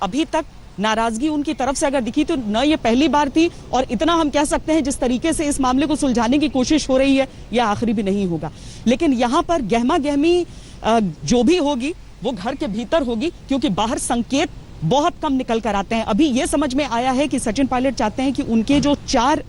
अभी तक नाराजगी उनकी तरफ से अगर दिखी तो न ये पहली बार थी, और इतना हम कह सकते हैं जिस तरीके से इस मामले को सुलझाने की कोशिश हो रही है यह आखिरी भी नहीं होगा। लेकिन यहां पर गहमा गहमी जो भी होगी वो घर के भीतर होगी, क्योंकि बाहर संकेत बहुत कम निकल कर आते हैं। अभी यह समझ में आया है कि सचिन पायलट चाहते हैं कि उनके जो 4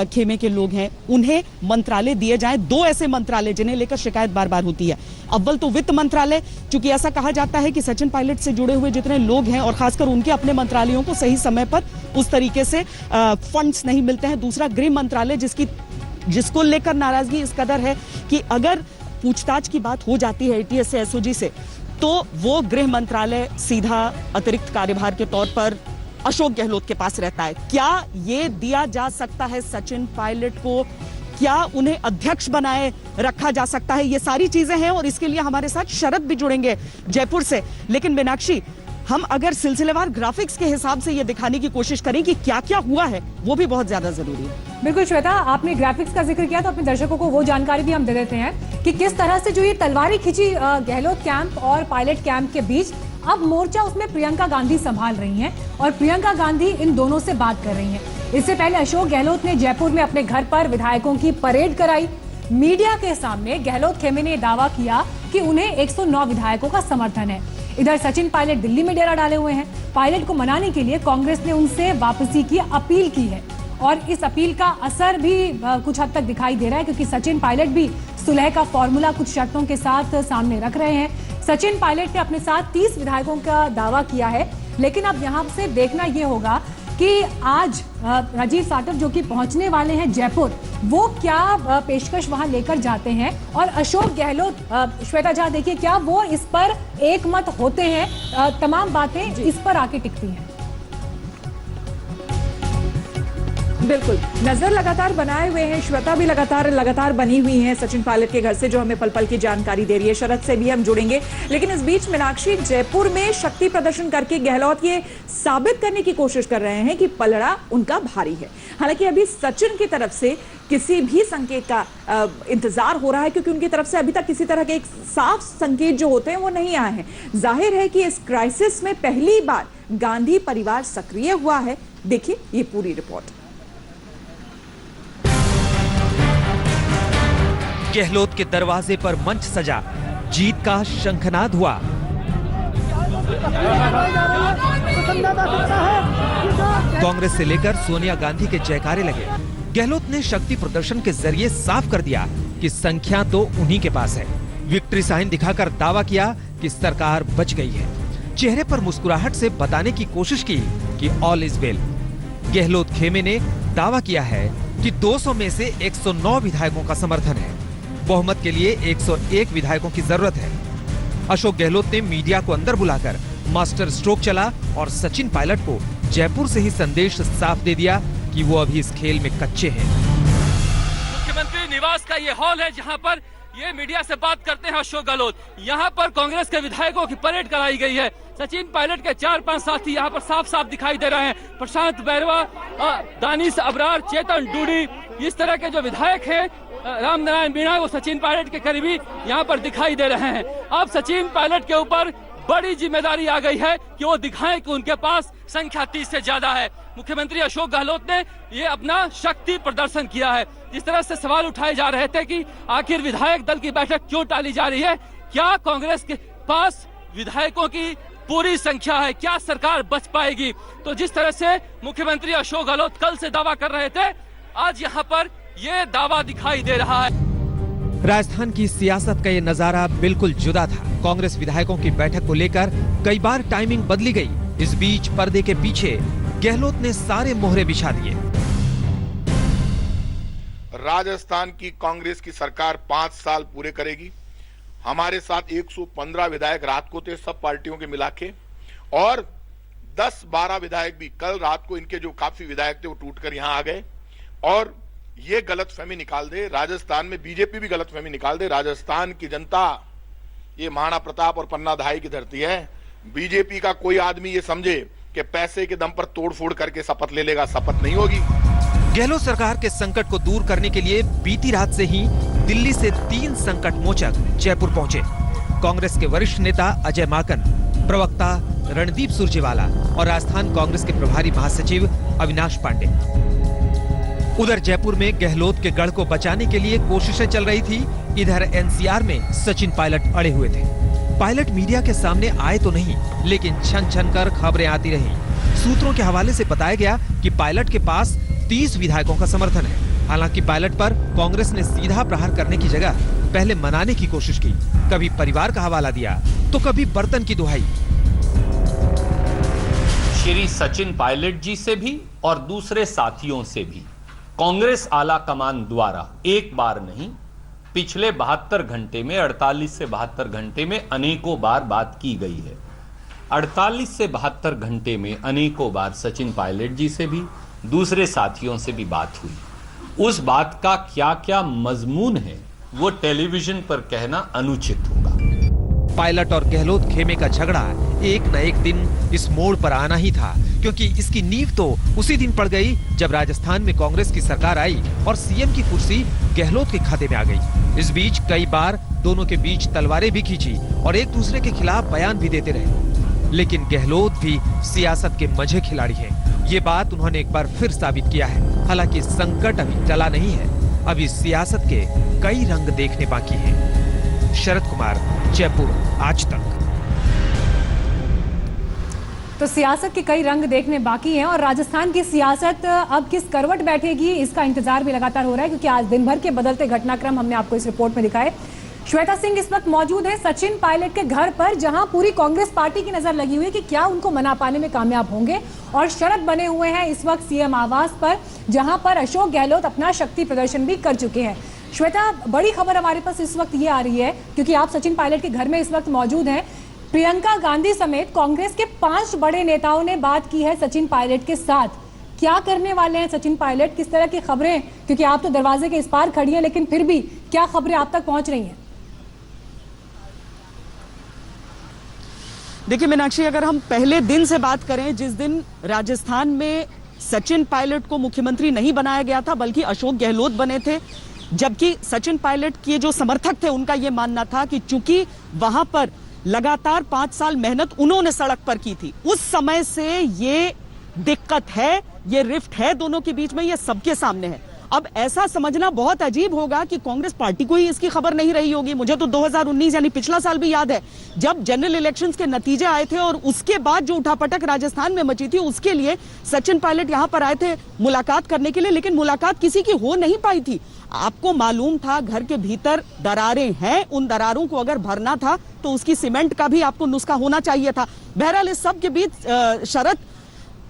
खेमे के लोग हैं उन्हें मंत्रालय दिए जाएं, 2 ऐसे मंत्रालय जिन्हें लेकर शिकायत बार बार होती है। अव्वल तो वित्त मंत्रालय, क्योंकि ऐसा कहा जाता है कि सचिन पायलट से जुड़े हुए जितने लोग हैं और खासकर उनके अपने मंत्रालयों को सही समय पर उस तरीके से फंड्स नहीं मिलते हैं। दूसरा गृह मंत्रालय, जिसको लेकर नाराजगी इस कदर है कि अगर पूछताछ की बात हो जाती है एटीएस से, एसओजी से, तो वो गृह मंत्रालय सीधा अतिरिक्त कार्यभार के तौर पर अशोक गहलोत के पास रहता है। क्या ये दिया जा सकता है सचिन पायलट को? क्या उन्हें अध्यक्ष बनाए रखा जा सकता है? ये सारी चीजें हैं और इसके लिए हमारे साथ शरद भी जुड़ेंगे जयपुर से। लेकिन मीनाक्षी, हम अगर सिलसिलेवार ग्राफिक्स के हिसाब से ये दिखाने की कोशिश करें कि क्या क्या हुआ है, वो भी बहुत ज्यादा जरूरी है। बिल्कुल श्वेता, आपने ग्राफिक्स का जिक्र किया तो अपने दर्शकों को वो जानकारी भी हम दे देते हैं कि किस तरह से जो ये तलवारी खिंची गहलोत कैंप और पायलट कैंप के बीच, अब मोर्चा उसमें प्रियंका गांधी संभाल रही हैं और प्रियंका गांधी इन दोनों से बात कर रही हैं। इससे पहले अशोक गहलोत ने जयपुर में अपने घर पर विधायकों की परेड कराई। मीडिया के सामने गहलोत खेमे ने दावा किया कि उन्हें 109 विधायकों का समर्थन है। इधर सचिन पायलट दिल्ली में डेरा डाले हुए हैं। पायलट को मनाने के लिए कांग्रेस ने उनसे वापसी की अपील की है और इस अपील का असर भी कुछ हद तक दिखाई दे रहा है, क्योंकि सचिन पायलट भी सुलह का फॉर्मूला कुछ शर्तों के साथ सामने रख रहे हैं। सचिन पायलट ने अपने साथ 30 विधायकों का दावा किया है, लेकिन अब यहाँ से देखना यह होगा कि आज राजीव साटव जो कि पहुंचने वाले हैं जयपुर, वो क्या पेशकश वहां लेकर जाते हैं और अशोक गहलोत, श्वेता झा देखिए, क्या वो इस पर एक मत होते हैं? तमाम बातें इस पर आके टिकती हैं। बिल्कुल, नजर लगातार बनाए हुए हैं, श्वेता भी लगातार बनी हुई हैं सचिन पायलट के घर से, जो हमें पल पल की जानकारी दे रही है। शरद से भी हम जुड़ेंगे, लेकिन इस बीच मीनाक्षी, जयपुर में शक्ति प्रदर्शन करके गहलोत ये साबित करने की कोशिश कर रहे हैं कि पलड़ा उनका भारी है। हालांकि अभी सचिन की तरफ से किसी भी संकेत का इंतजार हो रहा है, क्योंकि उनकी तरफ से अभी तक किसी तरह के एक साफ संकेत जो होते हैं वो नहीं आए हैं। जाहिर है कि इस क्राइसिस में पहली बार गांधी परिवार सक्रिय हुआ है। देखिए ये पूरी रिपोर्ट। गहलोत के दरवाजे पर मंच सजा, जीत का शंखनाद हुआ। कांग्रेस से लेकर सोनिया गांधी के जयकारे लगे। गहलोत ने शक्ति प्रदर्शन के जरिए साफ कर दिया कि संख्या तो उन्हीं के पास है। विक्ट्री साइन दिखाकर दावा किया कि सरकार बच गई है। चेहरे पर मुस्कुराहट से बताने की कोशिश की कि ऑल इज वेल। गहलोत खेमे ने दावा किया है कि 200 में से 109 विधायकों का समर्थन है। बहुमत के लिए 101 विधायकों की जरूरत है। अशोक गहलोत ने मीडिया को अंदर बुलाकर मास्टर स्ट्रोक चला और सचिन पायलट को जयपुर से ही संदेश साफ दे दिया कि वो अभी इस खेल में कच्चे हैं। मुख्यमंत्री निवास का ये हॉल है जहां पर ये मीडिया से बात करते हैं अशोक गहलोत। यहाँ पर कांग्रेस के विधायकों की परेड कराई गई है। सचिन पायलट के 4-5 साथी यहाँ पर साफ साफ दिखाई दे रहे हैं। प्रशांत बैरवा, दानिश अबरार, चेतन डूडी, इस तरह के जो विधायक हैं, राम नारायण मीणा, वो सचिन पायलट के करीबी यहाँ पर दिखाई दे रहे हैं। अब सचिन पायलट के ऊपर बड़ी जिम्मेदारी आ गई है कि वो दिखाएं कि उनके पास संख्या 30 से ज्यादा है। मुख्यमंत्री अशोक गहलोत ने ये अपना शक्ति प्रदर्शन किया है। जिस तरह से सवाल उठाए जा रहे थे कि आखिर विधायक दल की बैठक क्यों टाली जा रही है, क्या कांग्रेस के पास विधायकों की पूरी संख्या है, क्या सरकार बच पाएगी? तो जिस तरह से मुख्यमंत्री अशोक गहलोत कल से दावा कर रहे थे, आज यहाँ पर ये दावा दिखाई दे रहा है। राजस्थान की सियासत का ये नजारा बिल्कुल जुदा था। कांग्रेस विधायकों की बैठक को लेकर कई बार टाइमिंग बदली गई। इस बीच पर्दे के पीछे गहलोत ने सारे मोहरे बिछा दिए। राजस्थान की कांग्रेस की सरकार 5 साल पूरे करेगी। हमारे साथ 115 विधायक रात को थे, सब पार्टियों के मिला के, और 10-12 विधायक भी कल रात को, इनके जो काफी विधायक थे वो टूटकर यहाँ आ गए और ये गलतफहमी निकाल दे। राजस्थान में बीजेपी भी गलतफहमी निकाल दे। राजस्थान की जनता ये महाराणा प्रताप और पन्ना धाई की धरती है। बीजेपी का कोई आदमी ये समझे कि पैसे के दम पर तोड़फोड़ करके शपथ ले लेगा, शपथ नहीं होगी। गहलोत सरकार के संकट को दूर करने के लिए बीती रात से ही दिल्ली से 3 संकट मोचक जयपुर पहुंचे। कांग्रेस के वरिष्ठ नेता अजय माकन, प्रवक्ता रणदीप सुरजेवाला और राजस्थान कांग्रेस के प्रभारी महासचिव अविनाश पांडे। उधर जयपुर में गहलोत के गढ़ को बचाने के लिए कोशिशें चल रही थी। इधर एनसीआर में सचिन पायलट अड़े हुए थे। पायलट मीडिया के सामने आए तो नहीं, लेकिन छन छन कर खबरें आती रहीं। सूत्रों के हवाले से बताया गया कि पायलट के पास 30 विधायकों का समर्थन है। हालांकि पायलट पर कांग्रेस ने सीधा प्रहार करने की जगह पहले मनाने की कोशिश की। कभी परिवार का हवाला दिया तो कभी बर्तन की दुहाई। श्री सचिन पायलट जी से भी और दूसरे साथियों से भी कांग्रेस आला कमान द्वारा एक बार नहीं, पिछले 72 घंटे में 48 से 72 घंटे में अनेकों बार बात की गई है। 48 से 72 घंटे में अनेकों बार सचिन पायलट जी से भी दूसरे साथियों से भी बात हुई। उस बात का क्या क्या मजमून है वो टेलीविजन पर कहना अनुचित होगा। पायलट और गहलोत खेमे का झगड़ा एक न एक दिन इस मोड़ पर आना ही था, क्योंकि इसकी नींव तो उसी दिन पड़ गई जब राजस्थान में कांग्रेस की सरकार आई और सीएम की कुर्सी गहलोत के खाते में आ गई। इस बीच कई बार दोनों के बीच तलवारें भी खींची और एक दूसरे के खिलाफ बयान भी देते रहे। लेकिन गहलोत भी सियासत के मंझे खिलाड़ी हैं। ये बात उन्होंने एक बार फिर साबित किया है। हालांकि संकट अभी टला नहीं है, अभी सियासत के कई रंग देखने बाकी हैं। शरद कुमार, जयपुर, आज तक। तो सियासत के कई रंग देखने बाकी हैं और राजस्थान की सियासत अब किस करवट बैठेगी इसका इंतजार भी लगातार हो रहा है, क्योंकि आज दिन भर के बदलते घटनाक्रम हमने आपको इस रिपोर्ट में दिखाए। श्वेता सिंह इस वक्त मौजूद है सचिन पायलट के घर पर, जहां पूरी कांग्रेस पार्टी की नजर लगी हुई है कि क्या उनको मना पाने में कामयाब होंगे। और शरद बने हुए हैं इस वक्त सीएम आवास पर, जहां पर अशोक गहलोत अपना शक्ति प्रदर्शन भी कर चुके हैं। श्वेता, बड़ी खबर हमारे पास इस वक्त ये आ रही है, क्योंकि आप सचिन पायलट के घर में इस वक्त मौजूद हैं। प्रियंका गांधी समेत कांग्रेस के 5 बड़े नेताओं ने बात की है सचिन पायलट के साथ। क्या करने वाले हैं सचिन पायलट, किस तरह की खबरें, क्योंकि आप तो दरवाजे के इस पार खड़ी हैं, लेकिन फिर भी क्या खबरें आप तक पहुंच रही हैं? देखिए मीनाक्षी, अगर हम पहले दिन से बात करें, जिस दिन राजस्थान में सचिन पायलट को मुख्यमंत्री नहीं बनाया गया था बल्कि अशोक गहलोत बने थे, जबकि सचिन पायलट के जो समर्थक थे उनका यह मानना था कि चूंकि वहां पर लगातार 5 साल मेहनत उन्होंने सड़क पर की थी, उस समय से ये दिक्कत है, ये रिफ्ट है दोनों के बीच में, ये सबके सामने है। अब ऐसा समझना बहुत अजीब होगा कि कांग्रेस पार्टी को ही इसकी खबर नहीं रही होगी। मुझे तो 2019 यानी पिछला साल भी याद है, जब जनरल इलेक्शंस के नतीजे आए थे और उसके बाद जो उठापटक राजस्थान में मची थी, उसके लिए सचिन पायलट यहां पर आए थे मुलाकात करने के लिए, लेकिन मुलाकात किसी की हो नहीं पाई थी। आपको मालूम था घर के भीतर दरारें हैं, उन दरारों को अगर भरना था तो उसकी सीमेंट का भी आपको नुस्खा होना चाहिए था। बहरहाल इस सब के बीच शरद,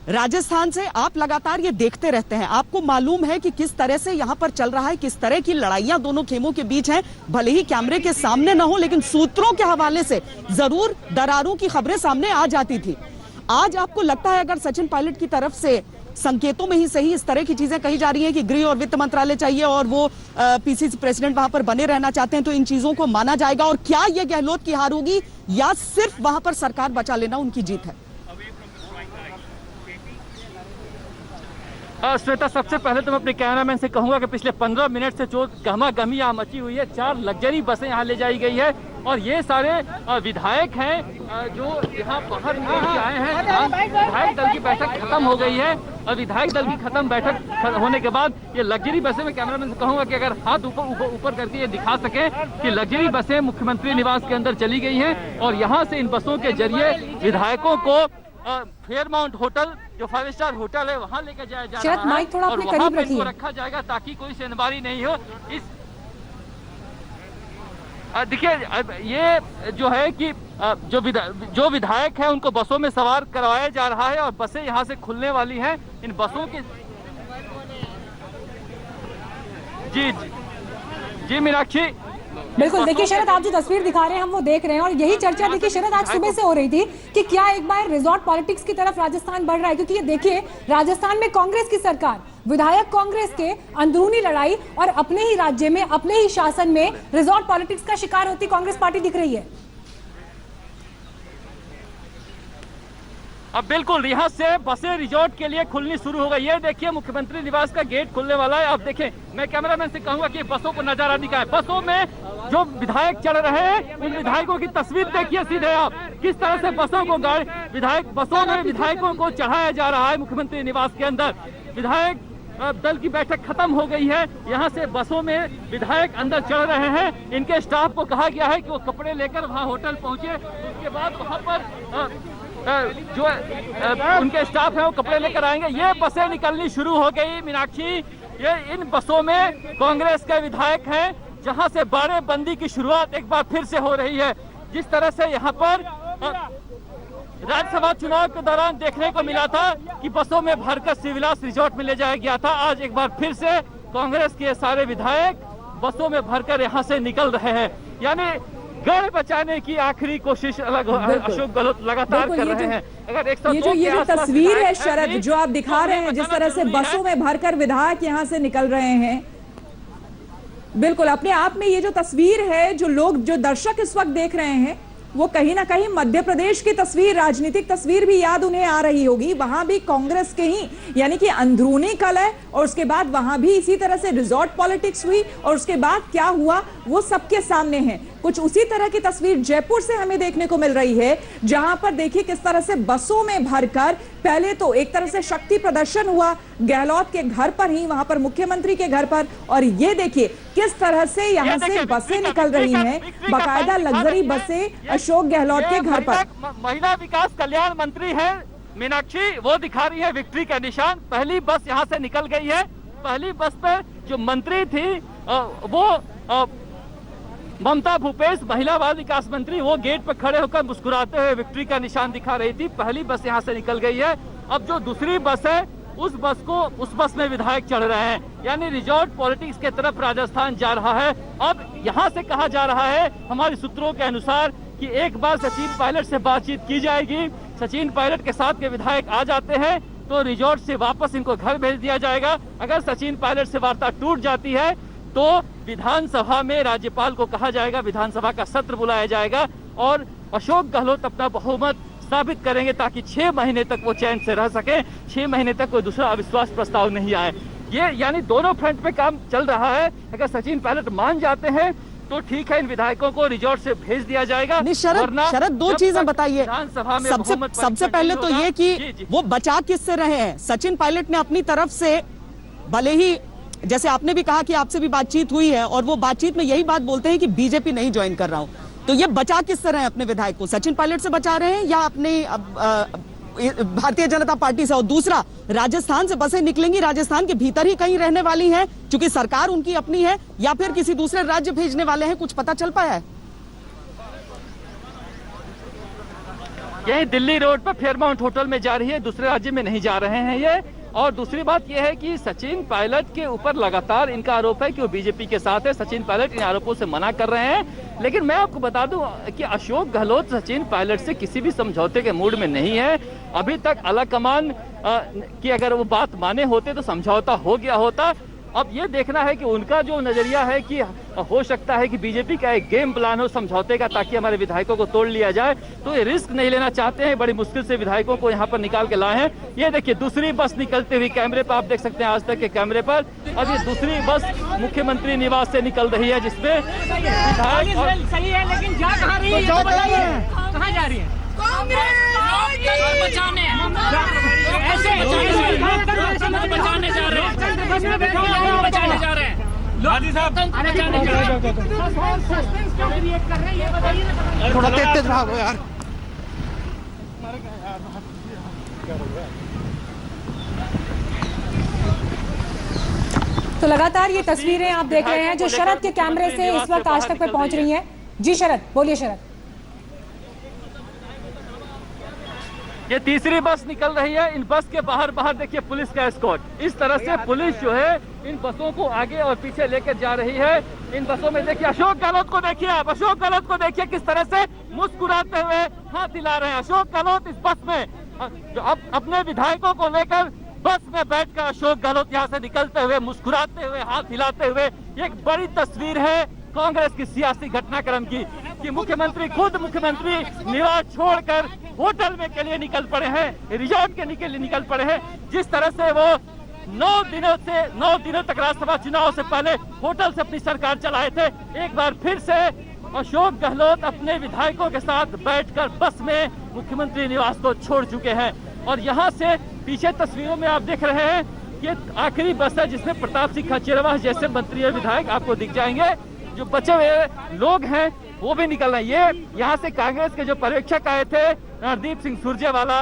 राजस्थान से आप लगातार ये देखते रहते हैं, आपको मालूम है कि किस तरह से यहां पर चल रहा है, किस तरह की लड़ाइयां दोनों खेमों के बीच हैं। भले ही कैमरे के सामने न हो, लेकिन सूत्रों के हवाले से जरूर दरारों की खबरें सामने आ जाती थी। आज आपको लगता है अगर सचिन पायलट की तरफ से संकेतों में ही सही इस तरह की चीजें कही जा रही हैं कि गृह और वित्त मंत्रालय चाहिए और वो पीसीसी प्रेसिडेंट वहां पर बने रहना चाहते हैं, तो इन चीजों को माना जाएगा? और क्या ये गहलोत की हार होगी या सिर्फ वहां पर सरकार बचा लेना उनकी जीत है? श्वेता, सबसे पहले तो मैं अपने कैमरामैन से कहूंगा कि पिछले 15 मिनट से जो गहमा-गहमी यहाँ मची हुई है, 4 लग्जरी बसें यहाँ ले जाई गई है और ये सारे विधायक हैं जो यहाँ बाहर आए हैं। विधायक दल की बैठक खत्म हो गई है और विधायक दल की खत्म बैठक होने के बाद ये लग्जरी बसें, मैं कैमरामैन से कहूंगा कि अगर हाथ ऊपर करके ये दिखा सके कि लग्जरी बसें मुख्यमंत्री निवास के अंदर चली गई हैं और यहाँ से इन बसों के जरिए विधायकों को फेयरमाउंट होटल, जो 5 स्टार होटल है, वहां लेकर जाया जा रहा है और वहां पे इनको रखा जाएगा ताकि कोई सेंधमारी नहीं हो। इस देखिए, ये जो है कि जो विधायक हैं उनको बसों में सवार करवाया जा रहा है और बसें यहां से खुलने वाली हैं। इन बसों के जी मीनाक्षी, बिल्कुल। देखिए शरद, आप जो तस्वीर दिखा रहे हैं हम वो देख रहे हैं और यही चर्चा देखिए शरद आज सुबह से हो रही थी कि क्या एक बार रिजॉर्ट पॉलिटिक्स की तरफ राजस्थान बढ़ रहा है, क्योंकि ये देखिए राजस्थान में कांग्रेस की सरकार, विधायक कांग्रेस के अंदरूनी लड़ाई और अपने ही राज्य में, अपने ही शासन में रिजॉर्ट पॉलिटिक्स का शिकार होती कांग्रेस पार्टी दिख रही है। अब बिल्कुल यहाँ से बसें रिजॉर्ट के लिए खुलनी शुरू हो गई। ये देखिए मुख्यमंत्री निवास का गेट खुलने वाला है। अब देखिए मैं कैमरामैन से कहूंगा कि बसों को नजारा दिखाएं। बसों में जो विधायक चढ़ रहे हैं उन विधायकों की तस्वीर देखिए सीधे आप, किस तरह से बसों को बसों में विधायकों को चढ़ाया जा रहा है मुख्यमंत्री निवास के अंदर। विधायक दल की बैठक खत्म हो गई है। यहाँ से बसों में विधायक अंदर चढ़ रहे हैं। इनके स्टाफ को कहा गया है कि वो कपड़े लेकर वहाँ होटल पहुंचे। उसके बाद वहाँ पर जो उनके स्टाफ है वो कपड़े लेकर आएंगे। ये बसें निकलनी शुरू हो गई मीनाक्षी। ये इन बसों में कांग्रेस के विधायक हैं, जहां से बाड़ेबंदी की शुरुआत एक बार फिर से हो रही है। जिस तरह से यहाँ पर राज्यसभा चुनाव के दौरान देखने को मिला था कि बसों में भरकर सिविलास रिजॉर्ट में ले जाया गया था, आज एक बार फिर से कांग्रेस के सारे विधायक बसों में भरकर यहाँ से निकल रहे हैं। यानी गढ़ बचाने की आखिरी कोशिश अशोक गहलोत लगातार कर रहे हैं। अगर ये जो तस्वीर है शरद जो आप दिखा रहे हैं, जिस तरह से बसों में भरकर विधायक यहाँ से निकल रहे हैं, बिल्कुल अपने आप में ये जो तस्वीर है, जो लोग जो दर्शक इस वक्त देख रहे हैं, वो कहीं ना कहीं मध्य प्रदेश की तस्वीर, राजनीतिक तस्वीर भी याद उन्हें आ रही होगी। वहां भी कांग्रेस के ही यानी कि अंदरूनी कलह, और उसके बाद वहां भी इसी तरह से रिजॉर्ट पॉलिटिक्स हुई, और उसके बाद क्या हुआ वो सबके सामने है। कुछ उसी तरह की तस्वीर जयपुर से हमें देखने को मिल रही है, जहां पर देखिए किस तरह से बसों में भरकर पहले तो एक तरह से शक्ति प्रदर्शन हुआ गहलोत के घर पर ही, वहां पर मुख्यमंत्री के घर पर, और ये देखिए किस तरह से यहां से बसें निकल रही हैं, बाकायदा लग्जरी बसें अशोक गहलोत के घर पर। महिला विकास कल्याण मंत्री है मीनाक्षी, वो दिखा रही है विक्ट्री का निशान। पहली बस यहाँ से निकल गई है। पहली बस पे जो मंत्री थी वो ममता भूपेश, महिला बाल विकास मंत्री, वो गेट पर खड़े होकर मुस्कुराते हुए विक्ट्री का निशान दिखा रही थी। पहली बस यहाँ से निकल गई है। अब जो दूसरी बस है उस बस में विधायक चढ़ रहे हैं। यानी रिजॉर्ट पॉलिटिक्स के तरफ राजस्थान जा रहा है। अब यहाँ से कहा जा रहा है हमारे सूत्रों के अनुसार कि एक बार सचिन पायलट से बातचीत की जाएगी। सचिन पायलट के साथ के विधायक आ जाते हैं तो रिजॉर्ट से वापस इनको घर भेज दिया जाएगा। अगर सचिन पायलट से वार्ता टूट जाती है तो विधानसभा में राज्यपाल को कहा जाएगा, विधानसभा का सत्र बुलाया जाएगा और अशोक गहलोत अपना बहुमत साबित करेंगे ताकि 6 महीने तक वो चैन से रह सके, 6 महीने तक कोई दूसरा अविश्वास प्रस्ताव नहीं आए। ये यानी दोनों फ्रंट पे काम चल रहा है। अगर सचिन पायलट मान जाते हैं तो ठीक है, इन विधायकों को रिजॉर्ट से भेज दिया जाएगा। शरद दो चीजें बताइए। सबसे पहले तो ये कि वो बचा किससे रहे हैं। सचिन पायलट ने अपनी तरफ से, भले ही जैसे आपने भी कहा कि आपसे भी बातचीत हुई है और वो बातचीत में यही बात बोलते हैं कि बीजेपी नहीं ज्वाइन कर रहा हूं, तो ये बचा किससे रहे हैं अपने विधायक को? सचिन पायलट से बचा रहे हैं या अपने भारतीय जनता पार्टी से? और दूसरा, राजस्थान से बसें निकलेंगी, राजस्थान के भीतर ही कहीं रहने वाली हैं क्योंकि सरकार उनकी अपनी है, या फिर किसी दूसरे राज्य भेजने वाले हैं? कुछ पता चल पाया है? यही दिल्ली रोड पर फेयरमाउंट होटल में जा रही है, दूसरे राज्य में नहीं जा रहे हैं ये। और दूसरी बात यह है कि सचिन पायलट के ऊपर लगातार इनका आरोप है कि वो बीजेपी के साथ है। सचिन पायलट इन आरोपों से मना कर रहे हैं, लेकिन मैं आपको बता दूं कि अशोक गहलोत सचिन पायलट से किसी भी समझौते के मूड में नहीं है। अभी तक आलाकमान की अगर वो बात माने होते तो समझौता हो गया होता। अब ये देखना है कि उनका जो नजरिया है कि हो सकता है कि बीजेपी का एक गेम प्लान हो समझौते का ताकि हमारे विधायकों को तोड़ लिया जाए, तो ये रिस्क नहीं लेना चाहते हैं। बड़ी मुश्किल से विधायकों को यहाँ पर निकाल के लाए हैं। ये देखिए दूसरी बस निकलती हुई, कैमरे पर आप देख सकते हैं, आज तक के कैमरे पर। अब ये दूसरी बस मुख्यमंत्री निवास से निकल रही है, जिसमें विधायक सही है, लेकिन जा कहाँ रही है? कहाँ जा रही है? बचाने जा रहे हैं, बचाने जा रहे हैं। थोड़ा तेज भागो यार। तो लगातार ये तस्वीरें आप देख रहे हैं जो शरद के कैमरे से इस वक्त आज तक पे पहुंच रही हैं। जी शरद, बोलिए शरद। ये तीसरी बस निकल रही है। इन बस के बाहर देखिए पुलिस का एस्कॉर्ट। इस तरह से पुलिस जो है इन बसों को आगे और पीछे लेकर जा रही है। इन बसों में देखिए अशोक गहलोत को देखिए, आप अशोक गहलोत को देखिए किस तरह से मुस्कुराते हुए हाथ हिला रहे हैं। अशोक गहलोत इस बस में जो अब अपने विधायकों को लेकर बस में बैठकर अशोक गहलोत यहाँ से निकलते हुए, मुस्कुराते हुए, हाथ हिलाते हुए। एक बड़ी तस्वीर है कांग्रेस की सियासी घटनाक्रम की कि मुख्यमंत्री खुद मुख्यमंत्री निवास छोड़कर होटल में के लिए निकल पड़े हैं, रिजॉर्ट के लिए निकल पड़े हैं। जिस तरह से वो 9 दिनों तक राज्यसभा चुनाव से पहले होटल से अपनी सरकार चलाए थे, एक बार फिर से अशोक गहलोत अपने विधायकों के साथ बैठकर बस में मुख्यमंत्री निवास को छोड़ चुके हैं। और यहाँ से पीछे तस्वीरों में आप देख रहे हैं कि आखिरी बस है जिसमें प्रताप सिंह खाचरियावास जैसे मंत्री और विधायक आपको दिख जाएंगे। जो बचे हुए लोग हैं वो भी निकल रहे हैं। ये यहाँ से कांग्रेस के जो पर्यवेक्षक आए थे, रणदीप सिंह सुरजेवाला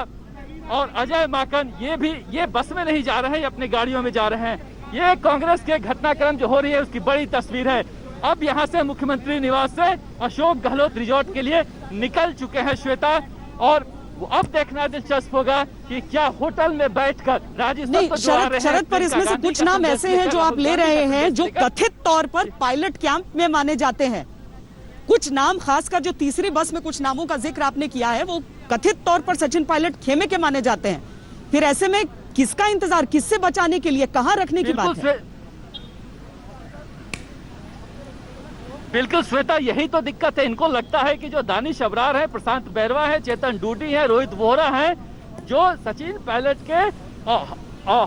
और अजय माकन, ये बस में नहीं जा रहे हैं, ये अपनी गाड़ियों में जा रहे हैं। ये कांग्रेस के घटनाक्रम जो हो रही है उसकी बड़ी तस्वीर है। अब यहाँ से मुख्यमंत्री निवास से अशोक गहलोत रिजॉर्ट के लिए निकल चुके हैं श्वेता, और अब देखना दिलचस्प होगा कि क्या होटल में बैठकर राजस्थान को जो आ रहे हैं। शरद, पर इसमें से कुछ नाम ऐसे हैं जो आप ले रहे हैं जो कथित तौर पर पायलट कैंप में माने जाते हैं। कुछ नाम, खासकर जो तीसरी बस में कुछ नामों का जिक्र आपने किया है, वो कथित तौर पर सचिन पायलट खेमे के माने जाते हैं। फिर ऐसे में किसका इंतजार, किससे बचाने के लिए, कहां रखने की बात है? बिल्कुल श्वेता, यही तो दिक्कत है। इनको लगता है कि जो दानिश अबरार है, प्रशांत बैरवा है, चेतन डूडी है, रोहित वोहरा है, जो सचिन पायलट के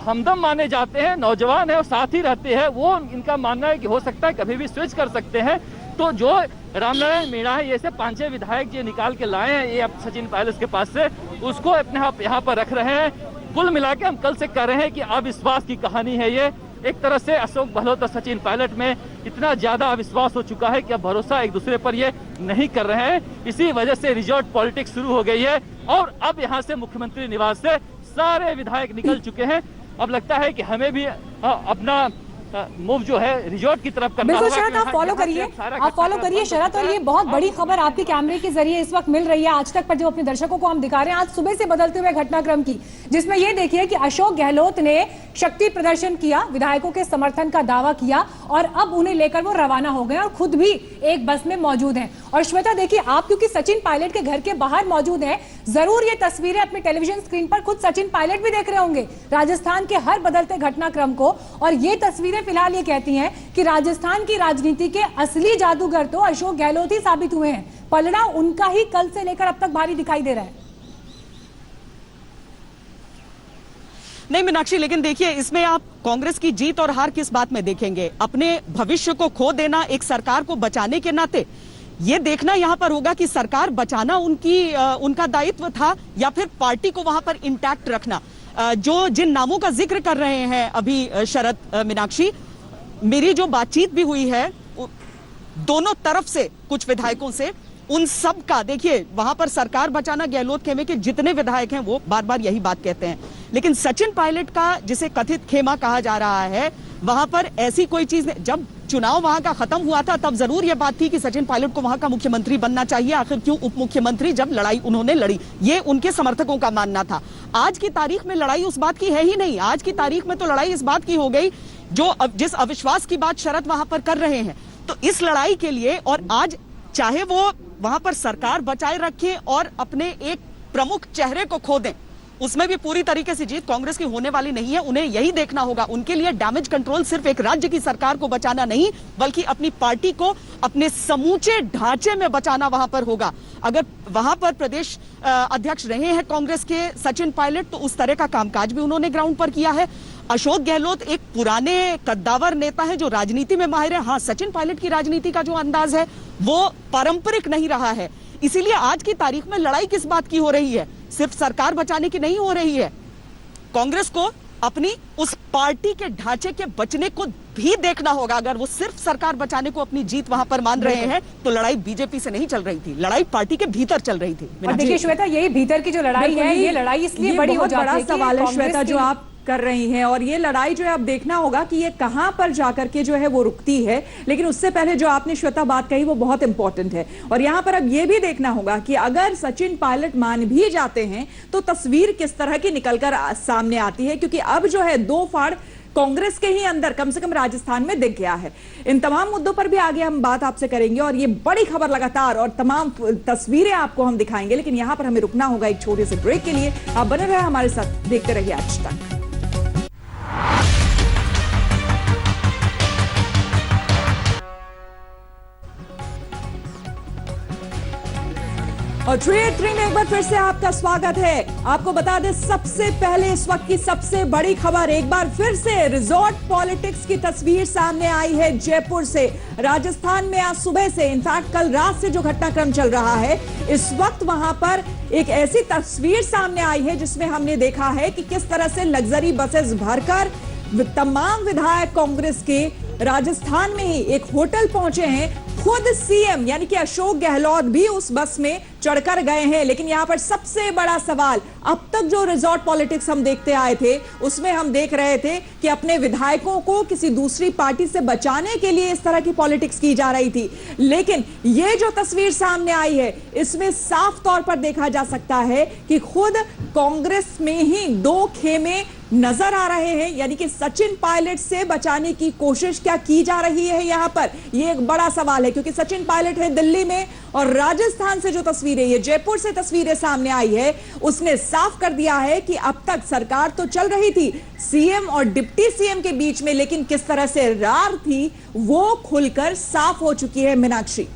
हमदम माने जाते हैं, नौजवान है और साथ ही रहते हैं, वो इनका मानना है कि हो सकता है कभी भी स्विच कर सकते हैं। तो जो रामनारायण मीणा है, ये से 5-6 विधायक जो निकाल के लाए हैं ये अब सचिन पायलट के पास से, उसको अपने यहाँ पर रख रहे हैं। कुल मिला के हम कल से कह रहे हैं कि अविश्वास की कहानी है ये। एक तरह से अशोक गहलोत और सचिन पायलट में इतना ज्यादा अविश्वास हो चुका है कि अब भरोसा एक दूसरे पर ये नहीं कर रहे हैं। इसी वजह से रिजॉर्ट पॉलिटिक्स शुरू हो गई है और अब यहाँ से मुख्यमंत्री निवास से सारे विधायक निकल चुके हैं। अब लगता है कि हमें भी अपना मूव जो है रिजॉर्ट की तरफ करना बिल्कुल होगा। शरद, आप फॉलो करिए शरद। और ये बहुत बड़ी खबर आपके कैमरे के जरिए इस वक्त मिल रही है आज तक पर, जो अपने दर्शकों को हम दिखा रहे हैं आज सुबह से बदलते हुए घटनाक्रम की, जिसमें ये देखिए कि अशोक गहलोत ने शक्ति प्रदर्शन किया, विधायकों के समर्थन का दावा किया और अब उन्हें लेकर वो रवाना हो गए और खुद भी एक बस में मौजूद हैं। और श्वेता देखिए, आप क्योंकि सचिन पायलट के घर के बाहर मौजूद हैं, जरूर ये तस्वीरें अपने टेलीविजन स्क्रीन पर खुद सचिन पायलट भी देख रहे होंगे राजस्थान के हर बदलते घटनाक्रम को। और ये तस्वीरें फिलहाल ये कहती हैं कि राजस्थान की राजनीति के असली जादूगर तो अशोक गहलोत ही साबित हुए हैं। पलड़ा उनका ही कल से लेकर अब तक भारी दिखाई दे रहा है। नहीं मीनाक्षी, लेकिन देखिए इसमें आप कांग्रेस की जीत और हार किस बात में देखेंगे? अपने भविष्य को खो देना एक सरकार को बचाने के नाते, ये देखना यहां पर होगा कि सरकार बचाना उनका दायित्व था या फिर पार्टी को वहां पर इंटैक्ट रखना। जो जिन नामों का जिक्र कर रहे हैं अभी शरद, मीनाक्षी, मेरी जो बातचीत भी हुई है दोनों तरफ से कुछ विधायकों से, उन सब का देखिए वहां पर सरकार बचाना, गहलोत खेमे के जितने विधायक हैं वो बार बार यही बात कहते हैं। लेकिन सचिन पायलट का जिसे कथित खेमा कहा जा रहा है, वहां पर ऐसी कोई चीज नहीं। जब चुनाव वहां का खत्म हुआ था तब जरूर यह बात थी कि सचिन पायलट को वहां का मुख्यमंत्री बनना चाहिए, आखिर क्यों उप मुख्यमंत्री, जब लड़ाई उन्होंने लड़ी, ये उनके समर्थकों का मानना था। आज की तारीख में लड़ाई उस बात की है ही नहीं। आज की तारीख में तो लड़ाई इस बात की हो गई, जिस अविश्वास की बात शरद वहां पर कर रहे हैं, तो इस लड़ाई के लिए, और आज चाहे वो वहां पर सरकार बचाए रखें और अपने एक प्रमुख चेहरे को खो दें, उसमें भी पूरी तरीके से जीत कांग्रेस की होने वाली नहीं है। उन्हें यही देखना होगा, उनके लिए डैमेज कंट्रोल सिर्फ एक राज्य की सरकार को बचाना नहीं, बल्कि अपनी पार्टी को अपने समूचे ढांचे में बचाना वहां पर होगा। अगर वहां पर प्रदेश अध्यक्ष रहे हैं कांग्रेस के सचिन पायलट, तो उस तरह का कामकाज भी उन्होंने ग्राउंड पर किया है। अशोक गहलोत एक पुराने कद्दावर नेता है जो राजनीति में माहिर है। हाँ, सचिन पायलट की राजनीति का जो अंदाज है वो पारंपरिक नहीं रहा है। इसीलिए आज की तारीख में लड़ाई किस बात की हो रही है? सिर्फ सरकार बचाने की नहीं हो रही है। कांग्रेस को अपनी उस पार्टी के ढांचे के बचने को भी देखना होगा। अगर वो सिर्फ सरकार बचाने को अपनी जीत वहां पर मान रहे हैं तो लड़ाई बीजेपी से नहीं चल रही थी, लड़ाई पार्टी के भीतर चल रही थी। और देखिए श्वेता, यही भीतर की जो लड़ाई है, ये लड़ाई इसलिए बड़ी हो जाती है। सवाल है श्वेता जो आप कर रही हैं, और ये लड़ाई जो है अब देखना होगा कि ये कहां पर जाकर के जो है वो रुकती है। लेकिन उससे पहले जो आपने श्वेता बात कही वो बहुत इंपॉर्टेंट है, और यहां पर अब ये भी देखना होगा कि अगर सचिन पायलट मान भी जाते हैं तो तस्वीर किस तरह की निकलकर सामने आती है, क्योंकि अब जो है दो फाड़ कांग्रेस के ही अंदर कम से कम राजस्थान में दिख गया है। इन तमाम मुद्दों पर भी आगे हम बात आपसे करेंगे और ये बड़ी खबर लगातार और तमाम तस्वीरें आपको हम दिखाएंगे। लेकिन यहां पर हमें रुकना होगा एक छोटे से ब्रेक के लिए। आप बने रहे हमारे साथ, देखते रहिए आज तक। और 383 में एक बार फिर से आपका स्वागत है। आपको बता दें सबसे पहले इस वक्त की सबसे बड़ी खबर, एक बार फिर से रिजॉर्ट पॉलिटिक्स की तस्वीर सामने आई है जयपुर से। राजस्थान में आज सुबह से, इनफैक्ट कल रात से जो घटनाक्रम चल रहा है, इस वक्त वहां पर एक ऐसी तस्वीर सामने आई है जिसमें हमने देखा है कि किस तरह से लग्जरी बसेस भरकर तमाम विधायक कांग्रेस के राजस्थान में ही एक होटल पहुंचे हैं। खुद सीएम यानी कि अशोक गहलोत भी उस बस में चढ़कर गए हैं। लेकिन यहां पर सबसे बड़ा सवाल, अब तक जो रिजॉर्ट पॉलिटिक्स हम देखते आए थे उसमें हम देख रहे थे कि अपने विधायकों को किसी दूसरी पार्टी से बचाने के लिए इस तरह की पॉलिटिक्स की जा रही थी। लेकिन ये जो तस्वीर सामने आई है इसमें साफ तौर पर देखा जा सकता है कि खुद कांग्रेस में ही दो खेमे नजर आ रहे हैं, यानी कि सचिन पायलट से बचाने की कोशिश क्या की जा रही है यहां पर, यह एक बड़ा सवाल है। क्योंकि सचिन पायलट है दिल्ली में और राजस्थान से जो तस्वीरें, ये जयपुर से तस्वीरें सामने आई है, उसने साफ कर दिया है कि अब तक सरकार तो चल रही थी सीएम और डिप्टी सीएम के बीच में, लेकिन किस तरह से रार थी वो खुलकर साफ हो चुकी है। मीनाक्षी,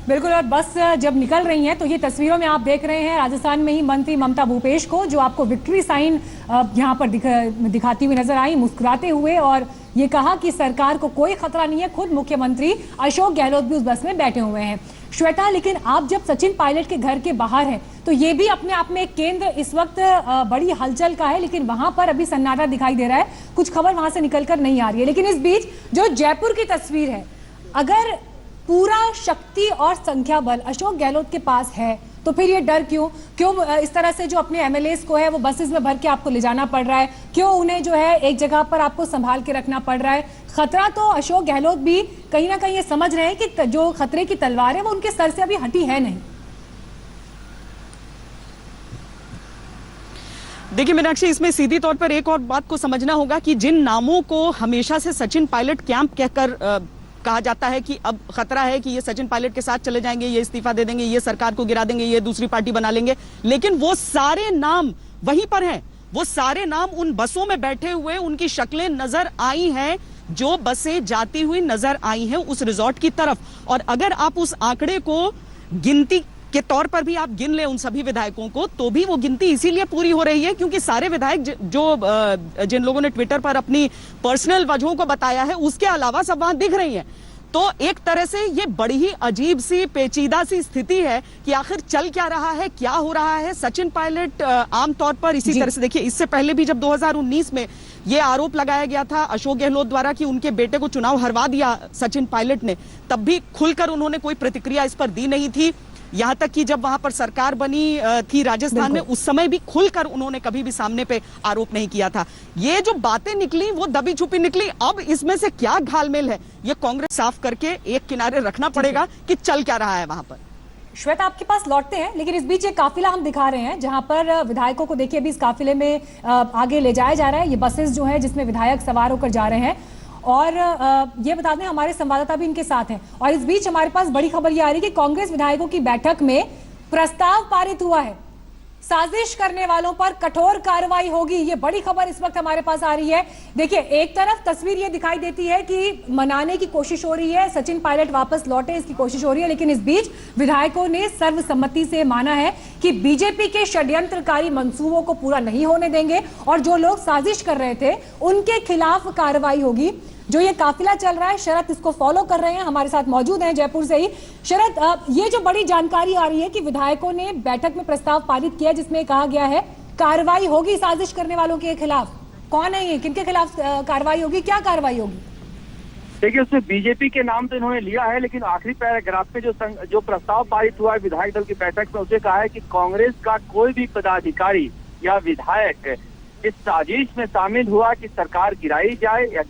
बिल्कुल, और बस जब निकल रही हैं तो ये तस्वीरों में आप देख रहे हैं राजस्थान में ही मंत्री ममता भूपेश को, जो आपको विक्ट्री साइन यहाँ पर दिखाती हुई नजर आई, मुस्कुराते हुए, और ये कहा कि सरकार को कोई खतरा नहीं है। खुद मुख्यमंत्री अशोक गहलोत भी उस बस में बैठे हुए हैं। श्वेता, लेकिन आप जब सचिन पायलट के घर के बाहर हैं तो ये भी अपने आप में एक केंद्र इस वक्त बड़ी हलचल का है, लेकिन वहां पर अभी सन्नाटा दिखाई दे रहा है, कुछ खबर वहां से निकलकर नहीं आ रही है। लेकिन इस बीच जो जयपुर की तस्वीर है, अगर पूरा शक्ति और संख्या बल अशोक गहलोत के पास है तो फिर ये डर क्यों इस तरह से जो अपने एमएलएस को है वो बसेस में भर के आपको ले जाना पड़ रहा है, क्यों उन्हें जो है एक जगह पर आपको संभाल के रखना पड़ रहा है? खतरा तो अशोक गहलोत भी कहीं ना कहीं ये समझ रहे हैं कि जो खतरे की तलवार है वो उनके सर से अभी हटी है नहीं। देखिए मीनाक्षी, इसमें सीधी तौर पर एक और बात को समझना होगा कि जिन नामों को हमेशा से सचिन पायलट कैंप कहकर कहा जाता है कि अब खतरा है कि ये सचिन पायलट के साथ चले जाएंगे, ये इस्तीफा दे देंगे, ये सरकार को गिरा देंगे, ये दूसरी पार्टी बना लेंगे, लेकिन वो सारे नाम वहीं पर हैं। वो सारे नाम उन बसों में बैठे हुए, उनकी शक्लें नजर आई हैं जो बसें जाती हुई नजर आई हैं उस रिजॉर्ट की तरफ। और अगर आप उस आंकड़े को गिनती के तौर पर भी आप गिन ले उन सभी विधायकों को, तो भी वो गिनती इसीलिए पूरी हो रही है क्योंकि सारे विधायक जो जिन लोगों ने ट्विटर पर अपनी पर्सनल वजहों को बताया है उसके अलावा सब वहां दिख रही हैं। तो एक तरह से ये बड़ी ही अजीब सी पेचीदा सी स्थिति है कि आखिर चल क्या रहा है, क्या हो रहा है। सचिन पायलट आमतौर पर इसी तरह से, देखिए इससे पहले भी जब 2019 में ये आरोप लगाया गया था अशोक गहलोत द्वारा कि उनके बेटे को चुनाव हरवा दिया सचिन पायलट ने, तब भी खुलकर उन्होंने कोई प्रतिक्रिया इस पर दी नहीं थी। यहां तक कि जब वहां पर सरकार बनी थी राजस्थान में, उस समय भी खुलकर उन्होंने कभी भी सामने पे आरोप नहीं किया था। ये जो बातें निकली वो दबी छुपी निकली। अब इसमें से क्या घालमेल है ये कांग्रेस साफ करके एक किनारे रखना पड़ेगा कि चल क्या रहा है वहां पर। श्वेता, आपके पास लौटते हैं, लेकिन इस बीच एक काफिला हम दिखा रहे हैं जहां पर विधायकों को देखिए अभी इस काफिले में आगे ले जाया जा रहा है। ये बसेस जो है जिसमें विधायक सवार होकर जा रहे हैं, और ये बता दें हमारे संवाददाता भी इनके साथ हैं। और इस बीच हमारे पास बड़ी खबर ये आ रही है कि कांग्रेस विधायकों की बैठक में प्रस्ताव पारित हुआ है, साजिश करने वालों पर कठोर कार्रवाई होगी। ये बड़ी खबर इस वक्त हमारे पास आ रही है। देखिए, एक तरफ तस्वीर ये दिखाई देती है कि मनाने की कोशिश हो रही है, सचिन पायलट वापस लौटे इसकी कोशिश हो रही है, लेकिन इस बीच विधायकों ने सर्वसम्मति से माना है कि बीजेपी के षड्यंत्रकारी मंसूबों को पूरा नहीं होने देंगे और जो लोग साजिश कर रहे थे उनके खिलाफ कार्रवाई होगी। जो ये काफिला चल रहा है, शरद इसको फॉलो कर रहे हैं, हमारे साथ मौजूद हैं जयपुर से ही। शरद, ये जो बड़ी जानकारी आ रही है कि विधायकों ने बैठक में प्रस्ताव पारित किया जिसमें कहा गया है कार्रवाई होगी साजिश करने वालों के खिलाफ, कौन है ये, किनके खिलाफ कार्रवाई होगी, क्या कार्रवाई होगी? देखिए, उसमें बीजेपी के नाम तो इन्होंने लिया है, लेकिन आखिरी पैराग्राफ पे जो प्रस्ताव पारित हुआ है विधायक दल की बैठक में, उसे कहा है कि कांग्रेस का कोई भी पदाधिकारी या विधायक इस साजिश में शामिल हुआ कि सरकार गिराई जाए या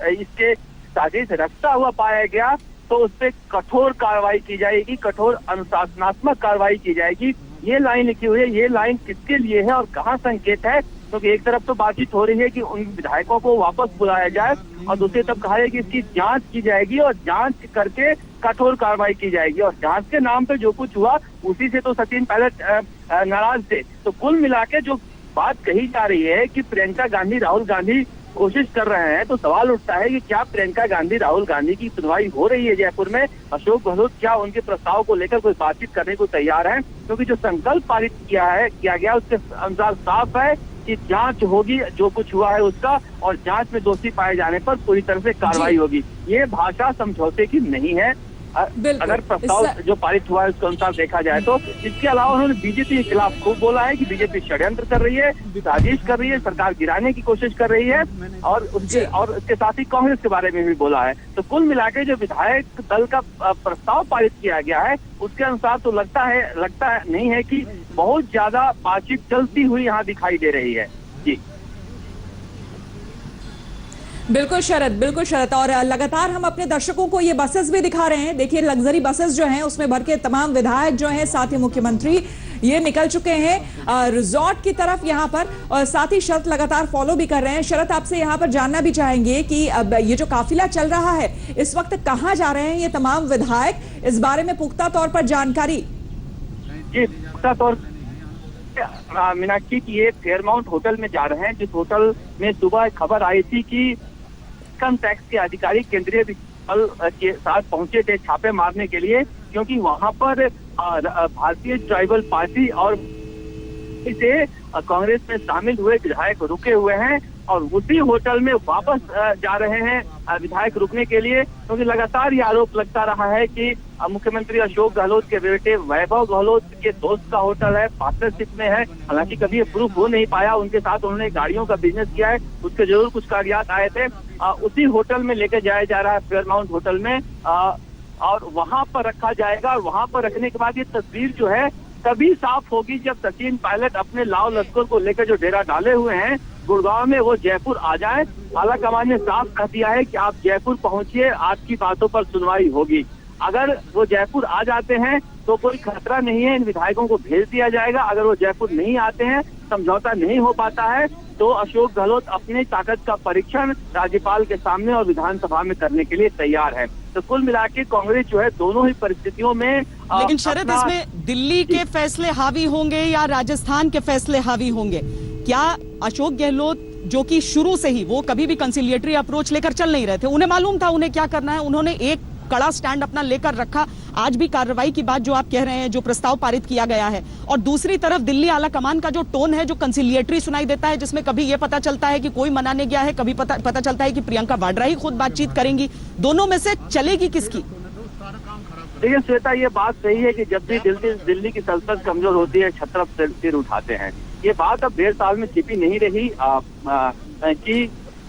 इसके साजिश रखता हुआ पाया गया तो उस पर कठोर कार्रवाई की जाएगी, कठोर अनुशासनात्मक कार्रवाई की जाएगी। ये लाइन लिखी हुई है। ये लाइन किसके लिए है और कहाँ संकेत है? क्योंकि एक तरफ तो बातचीत हो रही है कि उन विधायकों को वापस बुलाया जाए और दूसरी तरफ कहा है कि इसकी जांच की जाएगी और जांच करके कठोर कार्रवाई की जाएगी। और जांच के नाम पे जो कुछ हुआ उसी से तो सचिन पायलट नाराज थे। तो कुल मिला के जो बात कही जा रही है कि प्रियंका गांधी, राहुल गांधी कोशिश कर रहे हैं, तो सवाल उठता है कि क्या प्रियंका गांधी राहुल गांधी की सुनवाई हो रही है जयपुर में? अशोक गहलोत क्या उनके प्रस्ताव को लेकर कोई बातचीत करने को तैयार है? क्योंकि जो संकल्प पारित किया गया उसके अनुसार साफ है कि जांच होगी जो कुछ हुआ है उसका, और जांच में दोषी पाए जाने पर पूरी तरह से कार्रवाई होगी। ये भाषा समझौते की नहीं है अगर प्रस्ताव जो पारित हुआ है उसके अनुसार देखा जाए तो। इसके अलावा उन्होंने बीजेपी के खिलाफ खूब बोला है कि बीजेपी षड्यंत्र कर रही है, साजिश कर रही है, सरकार गिराने की कोशिश कर रही है, और उसके साथ ही कांग्रेस के बारे में भी बोला है। तो कुल मिलाकर जो विधायक दल का प्रस्ताव पारित किया गया है उसके अनुसार तो लगता नहीं है कि बहुत ज्यादा बातचीत चलती हुई यहाँ दिखाई दे रही है। जी बिल्कुल शरद, और लगातार हम अपने दर्शकों को ये बसेस भी दिखा रहे हैं। देखिए लग्जरी बसेस जो हैं उसमें भर के तमाम विधायक जो हैं, साथ ही मुख्यमंत्री ये निकल चुके हैं रिजॉर्ट की तरफ यहाँ पर, और साथ ही शरद लगातार फॉलो भी कर रहे हैं। शरद, आपसे यहाँ पर जानना भी चाहेंगे कि अब ये जो काफिला चल रहा है इस वक्त कहाँ जा रहे हैं ये तमाम विधायक, इस बारे में पुख्ता तौर पर जानकारी? जी पुख्ता तौर मीनाक्षी की ये फेयरमाउंट होटल में जा रहे हैं, जिस होटल में सुबह खबर आई थी कि इनकम टैक्स के अधिकारी केंद्रीय बल के साथ पहुंचे थे छापे मारने के लिए, क्योंकि वहां पर भारतीय ट्राइबल पार्टी और से कांग्रेस में शामिल हुए विधायक रुके हुए हैं, और उसी होटल में वापस जा रहे हैं विधायक रुकने के लिए, क्योंकि लगातार ये आरोप लगता रहा है कि मुख्यमंत्री अशोक गहलोत के बेटे वैभव गहलोत के दोस्त का होटल है, पार्टनरशिप में है। हालांकि कभी ये प्रूफ हो नहीं पाया, उनके साथ उन्होंने गाड़ियों का बिजनेस किया है, उसके जरूर कुछ कागजात आए थे। उसी होटल में लेकर जाया जा रहा है, फेयरमाउंट होटल में, और वहां पर रखा जाएगा। और वहां पर रखने के बाद ये तस्वीर जो है तभी साफ होगी जब सचिन पायलट अपने लाव लश्कर को लेकर जो डेरा डाले हुए हैं गुड़गांव में, वो जयपुर आ जाए। आलाकमान ने साफ कह दिया है कि आप जयपुर पहुंचिए, आपकी बातों पर सुनवाई होगी। अगर वो जयपुर आ जाते हैं तो कोई खतरा नहीं है, इन विधायकों को भेज दिया जाएगा। अगर वो जयपुर नहीं आते हैं, समझौता नहीं हो पाता है, तो अशोक गहलोत अपनी ताकत का परीक्षण राज्यपाल के सामने और विधानसभा में करने के लिए तैयार है। तो कुल मिलाकर कांग्रेस जो है दोनों ही परिस्थितियों में लेकिन शरद, इसमें दिल्ली के फैसले हावी होंगे या राजस्थान के फैसले हावी होंगे? क्या अशोक गहलोत जो कि शुरू से ही वो कभी भी कंसिलिएटरी अप्रोच लेकर चल नहीं रहे थे, उन्हें मालूम था उन्हें क्या करना है, उन्होंने एक कड़ा स्टैंड अपना लेकर रखा। आज भी कार्रवाई की बात जो आप कह रहे हैं, जो प्रस्ताव पारित किया गया है, और दूसरी तरफ दिल्ली आला कमान का जो टोन है, जो कंसिलिएटरी सुनाई देता है, जिसमें कभी ये पता चलता है कि कोई मनाने गया है, कभी पता चलता है कि प्रियंका वाड्रा ही खुद बातचीत करेंगी। दोनों में से चलेगी किसकी? देखिए श्वेता, ये बात सही है कि जब भी दिल्ली की सल्तनत कमजोर होती है छत्रप सिर उठाते हैं। ये बात अब 1.5 साल में छिपी नहीं रही कि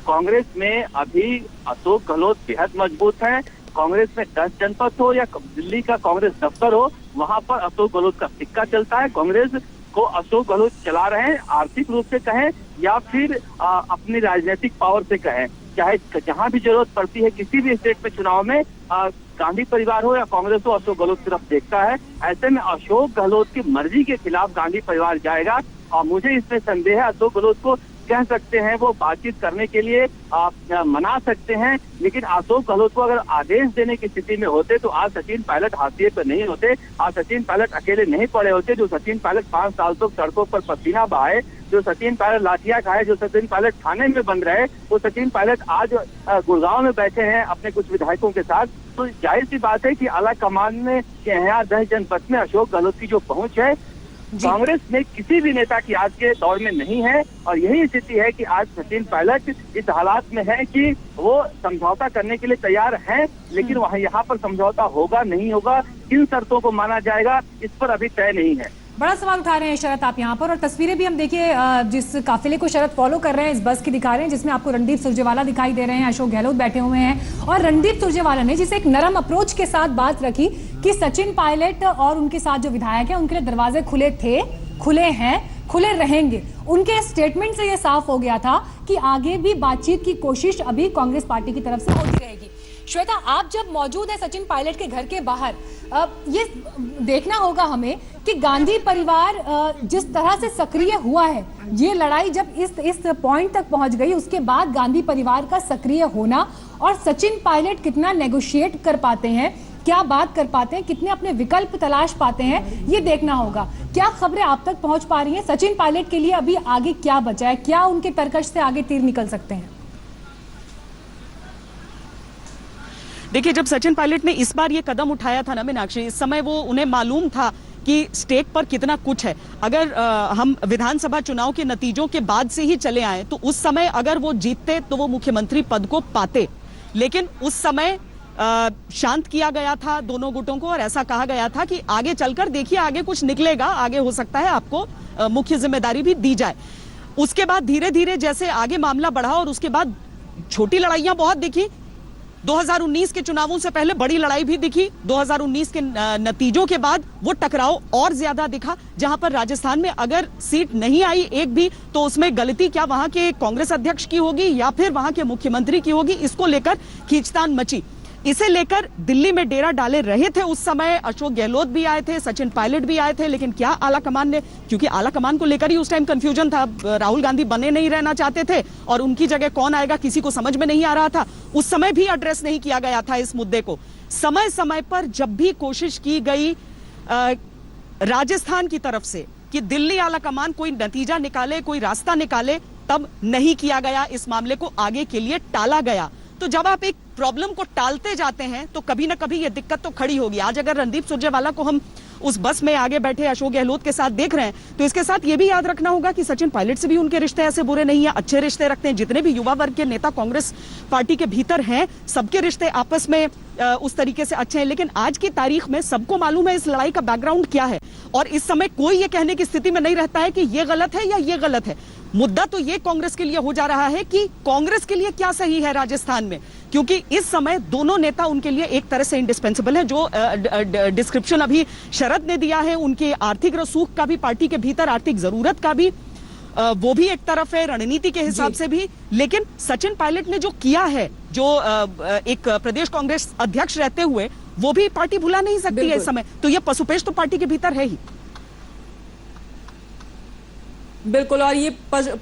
कांग्रेस में अभी अशोक गहलोत बेहद मजबूत है। कांग्रेस में 10 जनपद हो या दिल्ली का कांग्रेस दफ्तर हो, वहां पर अशोक गहलोत का सिक्का चलता है। कांग्रेस को अशोक गहलोत चला रहे हैं, आर्थिक रूप से कहें या फिर अपनी राजनीतिक पावर से कहें। चाहे जहां भी जरूरत पड़ती है किसी भी स्टेट में चुनाव में, गांधी परिवार हो या कांग्रेस हो, अशोक गहलोत सिर्फ देखता है। ऐसे में अशोक गहलोत की मर्जी के खिलाफ गांधी परिवार जाएगा, और मुझे इसमें संदेह है अशोक गहलोत को कह सकते हैं वो बातचीत करने के लिए मना सकते हैं, लेकिन अशोक गहलोत को अगर आदेश देने की स्थिति में होते तो आज सचिन पायलट हाशिए पर नहीं होते, आज सचिन पायलट अकेले नहीं पड़े होते। जो सचिन पायलट 5 साल तक सड़कों पर पसीना बहाए, जो सचिन पायलट लाठियां खाए, जो सचिन पायलट थाने में बंद रहे, वो सचिन पायलट आज गुड़गांव में बैठे हैं अपने कुछ विधायकों के साथ। तो जाहिर सी बात है कि आला कमान में के यहाँ 10 जनपद में अशोक गहलोत की जो पहुंच है कांग्रेस में किसी भी नेता की आज के दौर में नहीं है। और यही स्थिति है कि आज सचिन पायलट इस हालात में है कि वो समझौता करने के लिए तैयार हैं, लेकिन वहाँ यहाँ पर समझौता होगा नहीं होगा, किन शर्तों को माना जाएगा, इस पर अभी तय नहीं है। बड़ा सवाल उठा रहे हैं शरद आप यहाँ पर, और तस्वीरें भी हम देखिए जिस काफिले को शरद फॉलो कर रहे हैं इस बस की दिखा रहे हैं, जिसमें आपको रणदीप सुरजेवाला दिखाई दे रहे हैं, अशोक गहलोत बैठे हुए हैं। और रणदीप सुरजेवाला ने जिसे एक नरम अप्रोच के साथ बात रखी कि सचिन पायलट और उनके साथ जो विधायक है उनके लिए दरवाजे खुले थे, खुले हैं, खुले रहेंगे। उनके स्टेटमेंट से यह साफ हो गया था कि आगे भी बातचीत की कोशिश अभी कांग्रेस पार्टी की तरफ से होती रहेगी। श्वेता, आप जब मौजूद है सचिन पायलट के घर के बाहर, ये देखना होगा हमें कि गांधी परिवार जिस तरह से सक्रिय हुआ है, ये लड़ाई जब इस पॉइंट तक पहुंच गई, उसके बाद गांधी परिवार का सक्रिय होना और सचिन पायलट कितना नेगोशिएट कर पाते हैं, क्या बात कर पाते हैं, कितने अपने विकल्प तलाश पाते हैं, ये देखना होगा। क्या खबरें आप तक पहुंच पा रही हैं? सचिन पायलट के लिए अभी आगे क्या बचा है? क्या उनके तरकश से आगे तीर निकल सकते हैं? देखिए, जब सचिन पायलट ने इस बार ये कदम उठाया था ना मीनाक्षी, इस समय वो उन्हें मालूम था कि स्टेक पर कितना कुछ है। अगर हम विधानसभा चुनाव के नतीजों के बाद से ही चले आए तो उस समय अगर वो जीतते तो वो मुख्यमंत्री पद को पाते, लेकिन उस समय शांत किया गया था दोनों गुटों को और ऐसा कहा गया था कि आगे चलकर देखिए, आगे कुछ निकलेगा, आगे हो सकता है आपको मुख्य जिम्मेदारी भी दी जाए। उसके बाद धीरे धीरे जैसे आगे मामला बढ़ा और उसके बाद छोटी लड़ाइयां बहुत दिखी। 2019 के चुनावों से पहले बड़ी लड़ाई भी दिखी। 2019 के नतीजों के बाद वो टकराव और ज्यादा दिखा, जहां पर राजस्थान में अगर सीट नहीं आई एक भी तो उसमें गलती क्या वहां के कांग्रेस अध्यक्ष की होगी या फिर वहां के मुख्यमंत्री की होगी, इसको लेकर खींचतान मची। इसे लेकर दिल्ली में डेरा डाले रहे थे उस समय अशोक गहलोत भी आए थे, सचिन पायलट भी आए थे, लेकिन क्या आला कमान ने, क्योंकि आला कमान को लेकर ही उस टाइम कंफ्यूजन था, राहुल गांधी बने नहीं रहना चाहते थे और उनकी जगह कौन आएगा किसी को समझ में नहीं आ रहा था। उस समय भी एड्रेस नहीं किया गया था इस मुद्दे को। समय समय पर जब भी कोशिश की गई राजस्थान की तरफ से कि दिल्ली आला कमान कोई नतीजा निकाले, कोई रास्ता निकाले, तब नहीं किया गया, इस मामले को आगे के लिए टाला गया। तो जब आप एक प्रॉब्लम को टालते जाते हैं तो कभी ना कभी ये दिक्कत तो खड़ी होगी। आज अगर रणदीप सुरजेवाला को हम उस बस में आगे बैठे अशोक गहलोत के साथ देख रहे हैं तो इसके साथ ये भी याद रखना होगा कि सचिन पायलट से भी उनके रिश्ते ऐसे बुरे नहीं है, अच्छे रिश्ते रखते हैं। जितने भी युवा वर्ग के नेता कांग्रेस पार्टी के भीतर हैं, सबके रिश्ते आपस में उस तरीके से अच्छे हैं। लेकिन आज की तारीख में सबको मालूम है इस लड़ाई का बैकग्राउंड क्या है और इस समय कोई ये कहने की स्थिति में नहीं रहता है कि ये गलत है या ये गलत है। मुद्दा तो ये कांग्रेस के लिए हो जा रहा है कि कांग्रेस के लिए क्या सही है राजस्थान में, क्योंकि इस समय दोनों नेता उनके लिए एक तरह से इंडिस्पेंसिबल है। जो डिस्क्रिप्शन अभी शरद ने दिया है उनके आर्थिक रसूख का भी, पार्टी के भीतर आर्थिक जरूरत का भी, वो भी एक तरफ है रणनीति के हिसाब से भी। लेकिन सचिन पायलट ने जो किया है, जो एक प्रदेश कांग्रेस अध्यक्ष रहते हुए, वो भी पार्टी भुला नहीं सकती है इस समय। तो ये पशुपेश तो पार्टी के भीतर है ही। बिल्कुल, और ये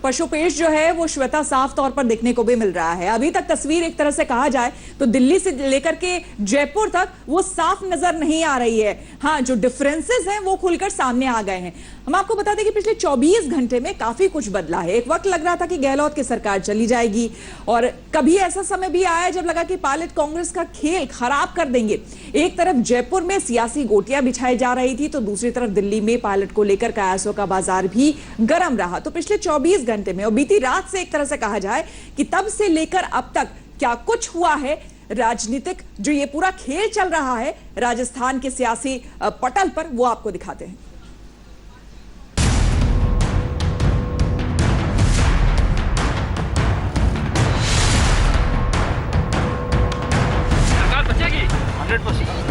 पशुपेश जो है वो श्वेता साफ तौर पर देखने को भी मिल रहा है। अभी तक तस्वीर एक तरह से कहा जाए तो दिल्ली से लेकर के जयपुर तक वो साफ नजर नहीं आ रही है। हाँ, जो डिफरेंसेस हैं वो खुलकर सामने आ गए हैं। हम आपको बता दें कि पिछले 24 घंटे में काफी कुछ बदला है। एक वक्त लग रहा था कि गहलोत की सरकार चली जाएगी और कभी ऐसा समय भी आया जब लगा कि पायलट कांग्रेस का खेल खराब कर देंगे। एक तरफ जयपुर में सियासी गोटियां बिछाई जा रही थी तो दूसरी तरफ दिल्ली में पायलट को लेकर कयासों का बाजार भी गर्म रहा। तो पिछले 24 घंटे में और बीती रात से एक तरह से कहा जाए कि तब से लेकर अब तक क्या कुछ हुआ है राजनीतिक, जो ये पूरा खेल चल रहा है राजस्थान के सियासी पटल पर, वो आपको दिखाते हैं। सरकार बचेगी 100%।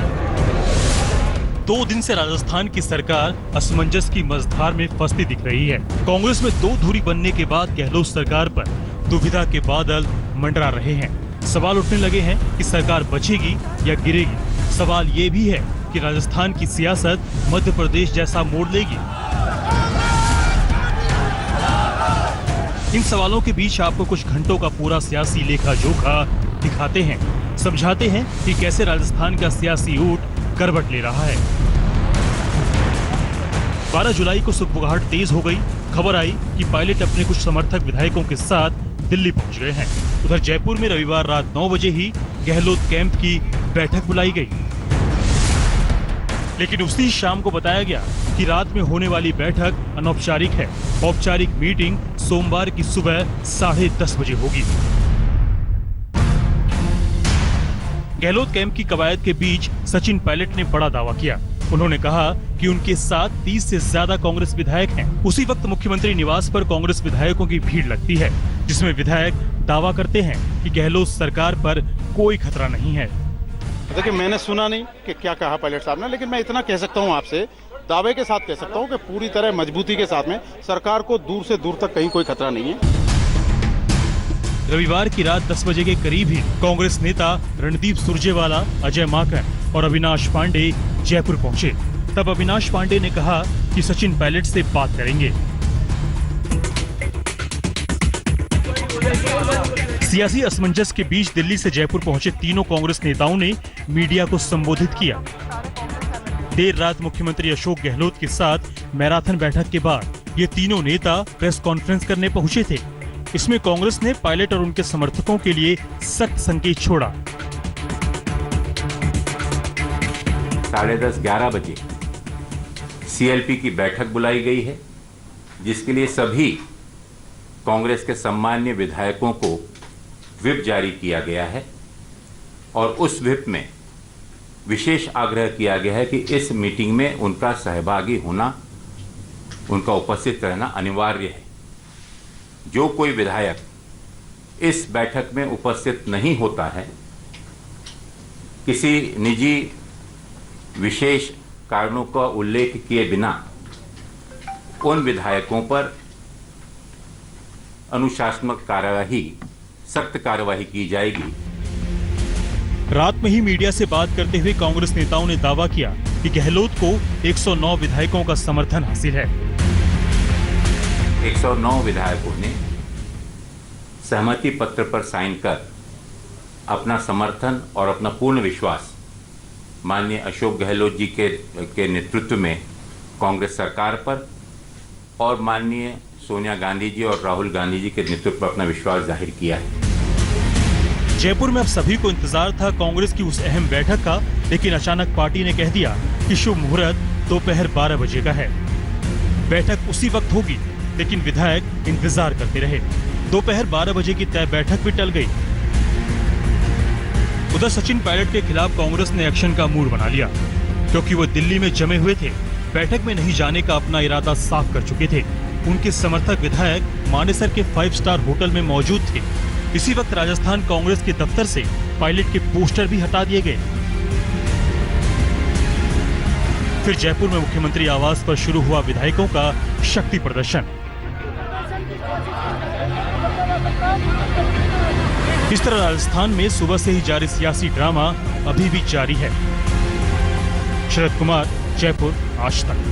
2 दिन से राजस्थान की सरकार असमंजस की मझधार में फंसती दिख रही है। कांग्रेस में 2 धुरी बनने के बाद गहलोत सरकार पर दुविधा के बादल मंडरा रहे हैं। सवाल उठने लगे हैं कि सरकार बचेगी या गिरेगी। सवाल ये भी है कि राजस्थान की सियासत मध्य प्रदेश जैसा मोड़ लेगी। इन सवालों के बीच आपको कुछ घंटों का पूरा सियासी लेखा जोखा दिखाते हैं, समझाते हैं कि कैसे राजस्थान का सियासी ऊट करवट ले रहा है। 12 जुलाई को सुखबुगाहट तेज हो गई। खबर आई कि पायलट अपने कुछ समर्थक विधायकों के साथ दिल्ली पहुंच गए हैं। उधर जयपुर में रविवार रात 9 बजे ही गहलोत कैंप की बैठक बुलाई गई, लेकिन उसी शाम को बताया गया कि रात में होने वाली बैठक अनौपचारिक है। औपचारिक मीटिंग सोमवार की सुबह 10:30 बजे होगी। गहलोत कैंप की कवायद के बीच सचिन पायलट ने बड़ा दावा किया। उन्होंने कहा कि उनके साथ 30 से ज्यादा कांग्रेस विधायक हैं। उसी वक्त मुख्यमंत्री निवास पर कांग्रेस विधायकों की भीड़ लगती है, जिसमें विधायक दावा करते हैं कि गहलोत सरकार पर कोई खतरा नहीं है। देखिए, मैंने सुना नहीं कि क्या कहा पायलट साहब ने, लेकिन मैं इतना कह सकता हूं आपसे, दावे के साथ कह सकता हूं कि पूरी तरह मजबूती के साथ में सरकार को दूर से दूर तक कहीं कोई खतरा नहीं है। रविवार की रात 10 बजे के करीब ही कांग्रेस नेता रणदीप सुरजेवाला, अजय माकन और अविनाश पांडे जयपुर पहुंचे। तब अविनाश पांडे ने कहा कि सचिन पायलट से बात करेंगे। सियासी असमंजस के बीच दिल्ली से जयपुर पहुंचे तीनों कांग्रेस नेताओं ने मीडिया को संबोधित किया। देर रात मुख्यमंत्री अशोक गहलोत के साथ मैराथन बैठक के बाद ये तीनों नेता प्रेस कॉन्फ्रेंस करने पहुंचे थे। इसमें कांग्रेस ने पायलट और उनके समर्थकों के लिए सख्त संकेत छोड़ा। 10:30-11 बजे CLP की बैठक बुलाई गई है, जिसके लिए सभी कांग्रेस के सम्मान्य विधायकों को व्हिप जारी किया गया है और उस व्हिप में विशेष आग्रह किया गया है कि इस मीटिंग में उनका सहभागी होना, उनका उपस्थित रहना अनिवार्य है। जो कोई विधायक इस बैठक में उपस्थित नहीं होता है, किसी निजी विशेष कारणों का उल्लेख किए बिना उन विधायकों पर अनुशासनात्मक कार्यवाही, सख्त कार्यवाही की जाएगी। रात में ही मीडिया से बात करते हुए कांग्रेस नेताओं ने दावा किया कि गहलोत को 109 विधायकों का समर्थन हासिल है। 109 विधायकों ने सहमति पत्र पर साइन कर अपना समर्थन और अपना पूर्ण विश्वास माननीय अशोक गहलोत जी के नेतृत्व में कांग्रेस सरकार पर और माननीय सोनिया गांधी जी और राहुल गांधी जी के नेतृत्व पर अपना विश्वास जाहिर किया है। जयपुर में अब सभी को इंतजार था कांग्रेस की उस अहम बैठक का, लेकिन अचानक पार्टी ने कह दिया कि शुभ मुहूर्त दोपहर 12 बजे का है। बैठक उसी वक्त होगी, लेकिन विधायक इंतजार करते रहे। दोपहर 12 बजे की तय बैठक भी टल गई। उधर सचिन पायलट के खिलाफ कांग्रेस ने एक्शन का मूड बना लिया, क्योंकि वो दिल्ली में जमे हुए थे। बैठक में नहीं जाने का अपना इरादा साफ कर चुके थे। उनके समर्थक विधायक मानेसर के 5 स्टार होटल में मौजूद थे। इसी वक्त राजस्थान कांग्रेस के दफ्तर से पायलट के पोस्टर भी हटा दिए गए। फिर जयपुर में मुख्यमंत्री आवास पर शुरू हुआ विधायकों का शक्ति प्रदर्शन। इस तरह राजस्थान में सुबह से ही जारी सियासी ड्रामा अभी भी जारी है। शरद कुमार, जयपुर, आज तक।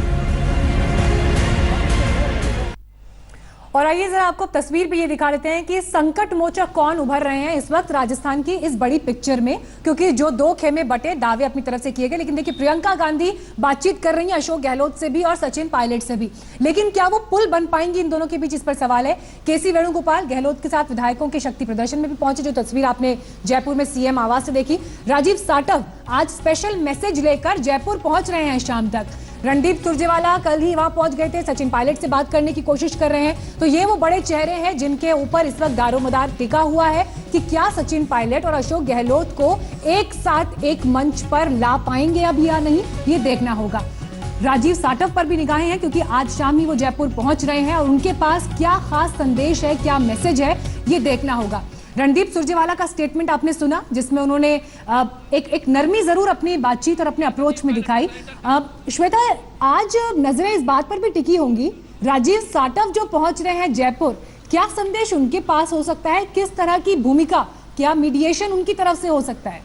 और आइए जरा आपको तस्वीर भी ये दिखा देते हैं कि संकट मोचक कौन उभर रहे हैं इस वक्त राजस्थान की इस बड़ी पिक्चर में, क्योंकि जो दो खेमे बटे, दावे अपनी तरफ से किए गए, लेकिन देखिए प्रियंका गांधी बातचीत कर रही हैं अशोक गहलोत से भी और सचिन पायलट से भी, लेकिन क्या वो पुल बन पाएंगी इन दोनों के बीच, इस पर सवाल है। केसी वेणुगोपाल गहलोत के साथ विधायकों के शक्ति प्रदर्शन में भी पहुंचे, जो तस्वीर आपने जयपुर में सीएम आवास से देखी। राजीव साटव आज स्पेशल मैसेज लेकर जयपुर पहुंच रहे हैं शाम तक। रणदीप सुरजेवाला कल ही वहां पहुंच गए थे, सचिन पायलट से बात करने की कोशिश कर रहे हैं। तो ये वो बड़े चेहरे हैं जिनके ऊपर इस वक्त दारोमदार टिका हुआ है कि क्या सचिन पायलट और अशोक गहलोत को एक साथ एक मंच पर ला पाएंगे अब या नहीं, ये देखना होगा। राजीव साटव पर भी निगाहें हैं, क्योंकि आज शाम ही वो जयपुर पहुंच रहे हैं और उनके पास क्या खास संदेश है, क्या मैसेज है, ये देखना होगा। रणदीप सुरजेवाला का स्टेटमेंट आपने सुना, जिसमें उन्होंने एक नरमी जरूर अपनी बातचीत और अपने अप्रोच में दिखाई। श्वेता, आज नजरें इस बात पर भी टिकी होंगी, राजीव साटव जो पहुंच रहे हैं जयपुर, क्या संदेश उनके पास हो सकता है, किस तरह की भूमिका, क्या मीडिएशन उनकी तरफ से हो सकता है?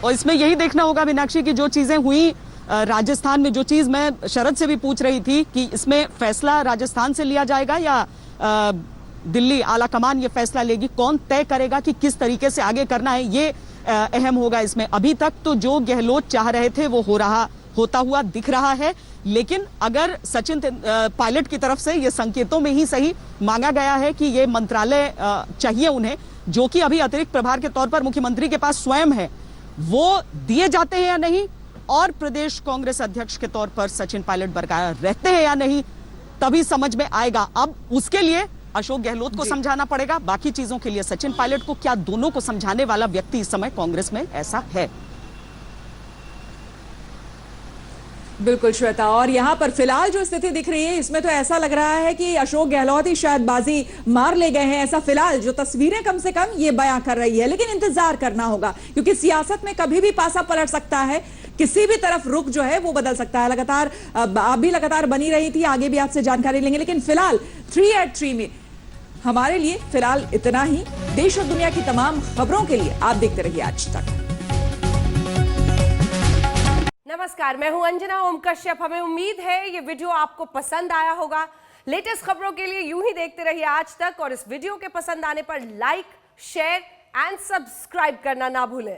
और इसमें यही देखना होगा मीनाक्षी की जो चीजें हुई राजस्थान में, जो चीज मैं शरद से भी पूछ रही थी कि इसमें फैसला राजस्थान से लिया जाएगा या दिल्ली आला कमान ये फैसला लेगी, कौन तय करेगा कि किस तरीके से आगे करना है, ये अहम होगा इसमें। अभी तक तो जो गहलोत चाह रहे थे वो होता हुआ दिख रहा है, लेकिन अगर सचिन पायलट की तरफ से ये संकेतों में ही सही मांगा गया है कि ये मंत्रालय चाहिए उन्हें, जो कि अभी अतिरिक्त प्रभार के तौर पर मुख्यमंत्री के पास स्वयं है, वो दिए जाते हैं या नहीं, और प्रदेश कांग्रेस अध्यक्ष के तौर पर सचिन पायलट बरकरार रहते हैं या नहीं, तभी समझ में आएगा। अब उसके लिए अशोक गहलोत को समझाना पड़ेगा, बाकी चीजों के लिए सचिन पायलट को, क्या दोनों को समझाने वाला व्यक्ति इस समय कांग्रेस में ऐसा है? बिल्कुल श्वेता, और यहाँ पर फिलहाल जो स्थिति दिख रही है इसमें तो ऐसा लग रहा है कि अशोक गहलोत ही शायद बाजी मार ले गए हैं, ऐसा फिलहाल जो तस्वीरें कम से कम ये बयां कर रही है। लेकिन इंतजार करना होगा, क्योंकि सियासत में कभी भी पासा पलट सकता है, किसी भी तरफ रुख जो है वो बदल सकता है। लगातार आप भी लगातार बनी रही थी, आगे भी आपसे जानकारी लेंगे, लेकिन फिलहाल 3 at 3 में हमारे लिए फिलहाल इतना ही। देश और दुनिया की तमाम खबरों के लिए आप देखते रहिए आज तक। नमस्कार, मैं हूं अंजना ओम कश्यप। हमें उम्मीद है ये वीडियो आपको पसंद आया होगा। लेटेस्ट खबरों के लिए यूं ही देखते रहिए आज तक, और इस वीडियो के पसंद आने पर लाइक, शेयर एंड सब्सक्राइब करना ना भूलें।